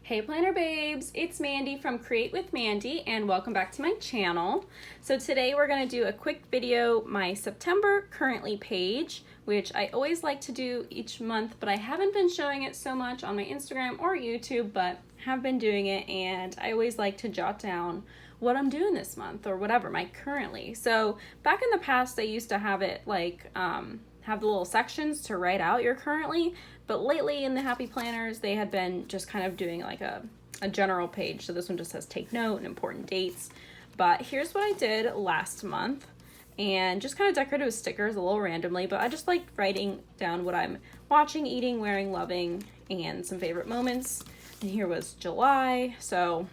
Hey planner babes, it's Mandy from Create with Mandy and welcome back to my channel. So today we're going to do a quick video, my September currently page, which I always like to do each month, but I haven't been showing it so much on my Instagram or YouTube, but have been doing it, and I always like to jot down what I'm doing this month or whatever, my currently. So back in the past I used to have it like have the little sections to write out your currently, but lately in the Happy Planners, they had been just kind of doing like a general page. So this one just says take note and important dates. But here's what I did last month, and just kind of decorated with stickers a little randomly, but I just like writing down what I'm watching, eating, wearing, loving, and some favorite moments. And here was July, so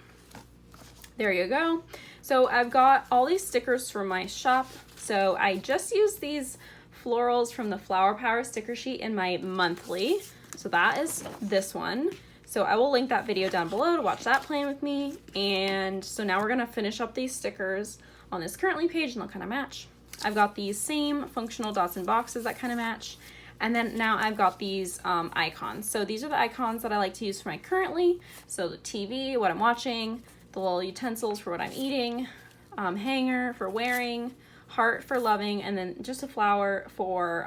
there you go. So I've got all these stickers from my shop. So I just used these florals from the Flower Power sticker sheet in my monthly. So that is this one. So I will link that video down below to watch that plan with me. And so now we're gonna finish up these stickers on this currently page and they'll kind of match. I've got these same functional dots and boxes that kind of match. And then now I've got these icons. So these are the icons that I like to use for my currently. So the TV, what I'm watching, the little utensils for what I'm eating, hanger for wearing, heart for loving, and then just a flower for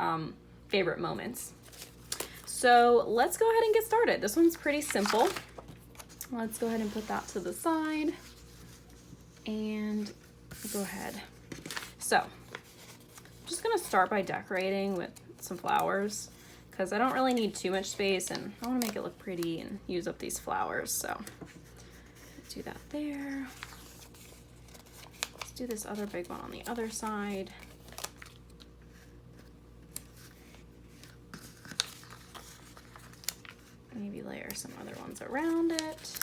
favorite moments. So let's go ahead and get started. This one's pretty simple. Let's go ahead and put that to the side and go ahead. So I'm just gonna start by decorating with some flowers because I don't really need too much space and I want to make it look pretty and use up these flowers. So do that there. Do this other big one on the other side. Maybe layer some other ones around it.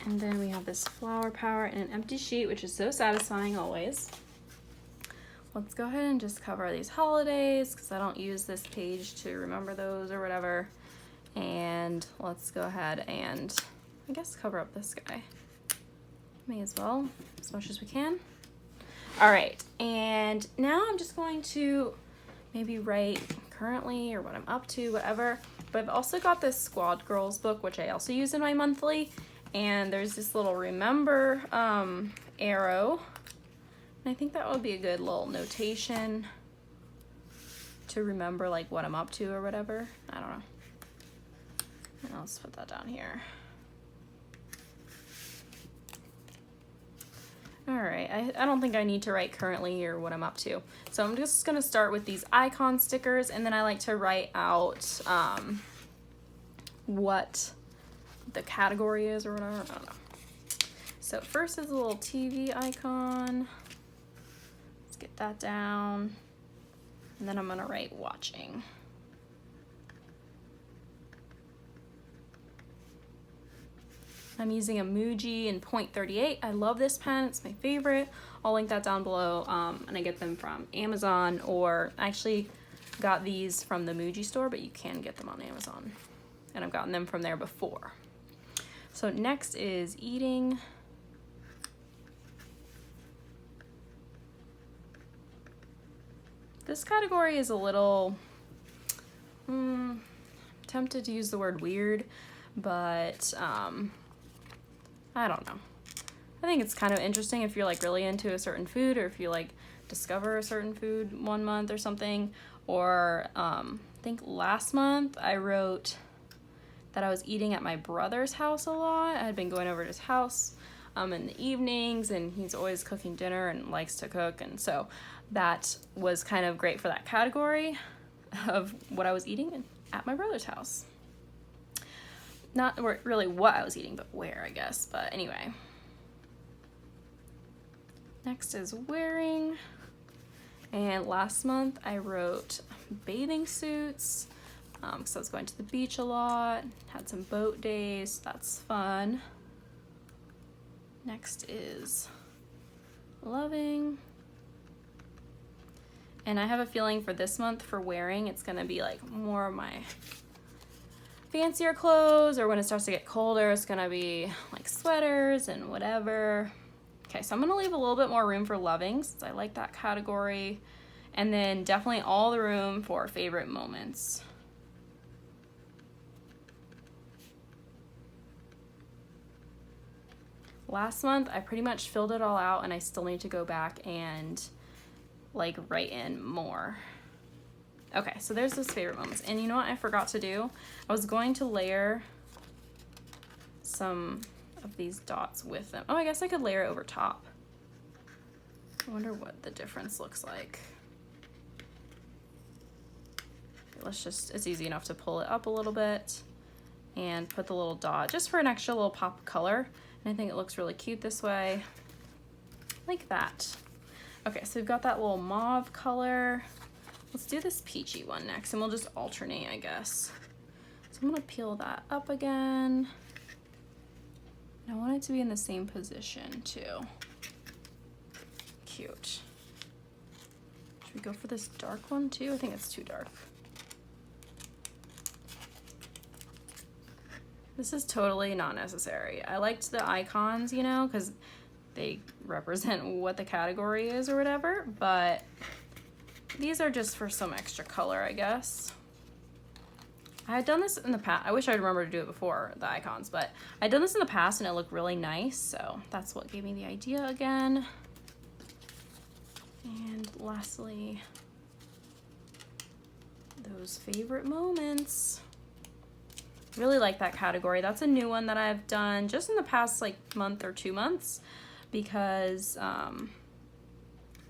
And then we have this Flower Power in an empty sheet, which is so satisfying always. Let's go ahead and just cover these holidays because I don't use this page to remember those or whatever. And let's go ahead and I guess cover up this guy. May as well, as much as we can. All right, and now I'm just going to maybe write currently or what I'm up to, whatever. But I've also got this Squad Girls book, which I also use in my monthly. And there's this little remember arrow. And I think that would be a good little notation to remember like what I'm up to or whatever. I don't know. And I'll just put that down here. All right, I don't think I need to write currently or what I'm up to. So I'm just gonna start with these icon stickers, and then I like to write out what the category is or whatever, I don't know. So first is a little TV icon. Get that down, and then I'm gonna write watching. I'm using a Muji in .38. I love this pen, it's my favorite. I'll link that down below, and I get them from Amazon, or I actually got these from the Muji store, but you can get them on Amazon, and I've gotten them from there before. So next is eating. This category is a little, tempted to use the word weird, but I don't know. I think it's kind of interesting if you're like really into a certain food, or if you like discover a certain food one month or something. Or I think last month I wrote that I was eating at my brother's house a lot. I had been going over to his house in the evenings, and he's always cooking dinner and likes to cook, and so that was kind of great for that category of what I was eating at my brother's house. Not really what I was eating, but where, I guess. But anyway. Next is wearing. And last month I wrote bathing suits because I was going to the beach a lot, had some boat days, that's fun. Next is loving. And I have a feeling for this month for wearing, it's gonna be like more of my fancier clothes, or when it starts to get colder, it's gonna be like sweaters and whatever. Okay, so I'm gonna leave a little bit more room for loving since I like that category. And then definitely all the room for favorite moments. Last month, I pretty much filled it all out, and I still need to go back and like write in more. Okay, so there's those favorite moments. And you know what I forgot to do? I was going to layer some of these dots with them. Oh, I guess I could layer it over top. I wonder what the difference looks like. Let's just, it's easy enough to pull it up a little bit and put the little dot just for an extra little pop of color. And I think it looks really cute this way, like that. Okay, so we've got that little mauve color. Let's do this peachy one next, and we'll just alternate, I guess. So I'm gonna peel that up again. And I want it to be in the same position too. Cute. Should we go for this dark one too? I think it's too dark. This is totally not necessary. I liked the icons, you know, because they represent what the category is or whatever, but these are just for some extra color, I guess. I had done this in the past. I wish I'd remembered to do it before the icons, but I'd done this in the past and it looked really nice, so that's what gave me the idea again. And lastly, those favorite moments. Really like that category. That's a new one that I've done just in the past like month or 2 months because,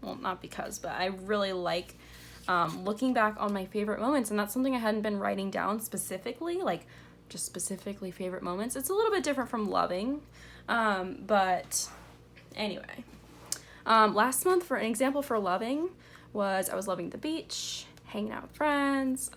well, not because, but I really like looking back on my favorite moments, and that's something I hadn't been writing down specifically, like just specifically favorite moments. It's a little bit different from loving, but anyway. Last month, for an example for loving, was I was loving the beach, hanging out with friends,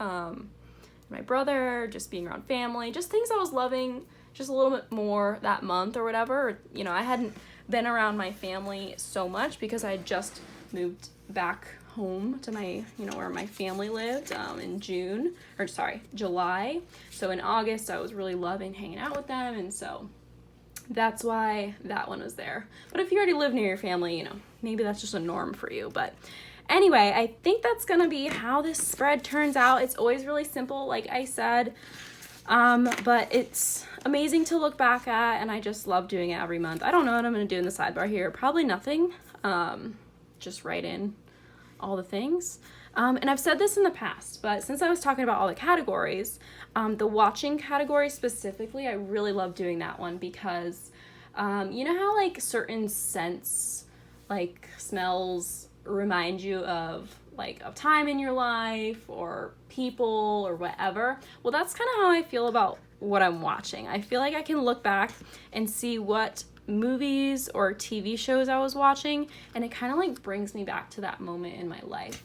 my brother, just being around family, just things I was loving just a little bit more that month or whatever. You know, I hadn't been around my family so much because I had just moved back home to my, you know, where my family lived in July. So in August, I was really loving hanging out with them, and so that's why that one was there. But if you already live near your family, you know, maybe that's just a norm for you. But anyway, I think that's gonna be how this spread turns out. It's always really simple, like I said, but it's amazing to look back at, and I just love doing it every month. I don't know what I'm gonna do in the sidebar here. Probably nothing. Just write in all the things. And I've said this in the past, but since I was talking about all the categories, the watching category specifically, I really love doing that one because you know how like certain scents, like smells, remind you of like a time in your life or people or whatever? Well, that's kind of how I feel about what I'm watching. I feel like I can look back and see what movies or TV shows I was watching, and it kind of like brings me back to that moment in my life,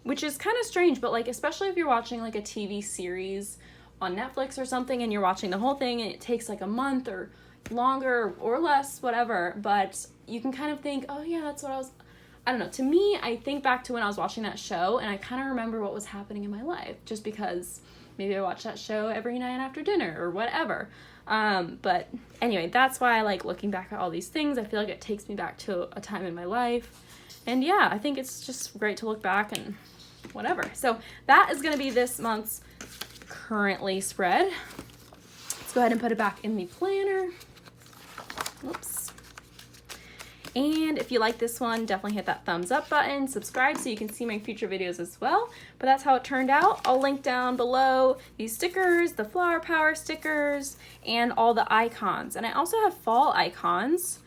which is kind of strange, but like especially if you're watching like a TV series on Netflix or something and you're watching the whole thing and it takes like a month or longer or less, whatever, but you can kind of think, oh yeah, that's what I don't know. To me, I think back to when I was watching that show and I kind of remember what was happening in my life just because maybe I watch that show every night after dinner or whatever. But anyway, that's why I like looking back at all these things. I feel like it takes me back to a time in my life. And yeah, I think it's just great to look back and whatever. So that is going to be this month's currently spread. Let's go ahead and put it back in the planner. Whoops. And if you like this one, definitely hit that thumbs up button, subscribe so you can see my future videos as well. But that's how it turned out. I'll link down below these stickers, the Flower Power stickers, and all the icons. And I also have fall icons.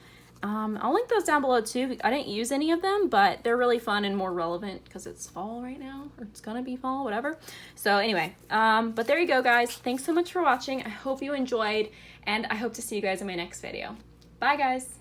I'll link those down below too. I didn't use any of them, but they're really fun and more relevant because it's fall right now, or it's gonna be fall, whatever. So anyway, but there you go, guys. Thanks so much for watching. I hope you enjoyed, and I hope to see you guys in my next video. Bye, guys.